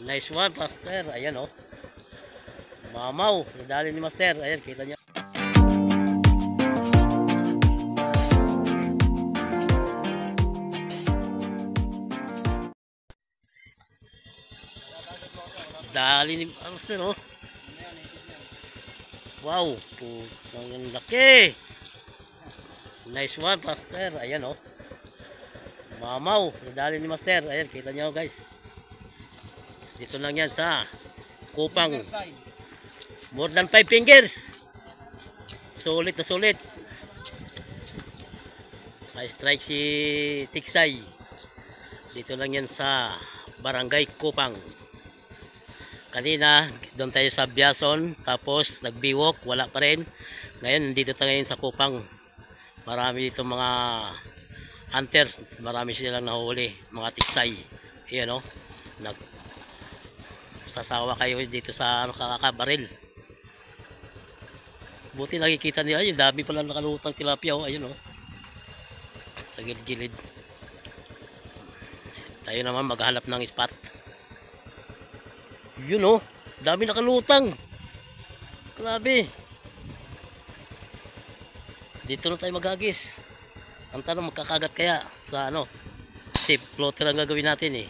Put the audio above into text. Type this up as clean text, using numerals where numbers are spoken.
Nice one, Master. Ayan oh. Mamaw. Nadali ni Master. Ayan, kita niyo. Dali ni Master oh. Wow. Ang laki. Nice one, Master. Ayan oh. Mamaw. Nadali ni Master. Ayan, kita niyo guys. Dito lang yan sa Kupang. More than 5 fingers. Sulit na sulit. May strike si Tiksay. Dito lang yan sa Barangay Kupang. Kanina doon tayo sa Biason, tapos nagbiwok, wala pa rin. Ngayon nandito tayo ngayon sa Kupang. Marami dito mga hunters, marami silang nahuli, mga Tiksay. Ayan o, sasawa kayo dito sa kakakabaril. Buti nakikita nila, yung dami pala nakalutang tilapia o. Ayun o, sa gilid-gilid. Tayo naman maghanap ng spot. Yun o, dami nakalutang. Grabe. Dito na tayo maghagis. Ang tanong, magkakagat kaya sa ano, tip floater ang gagawin natin eh.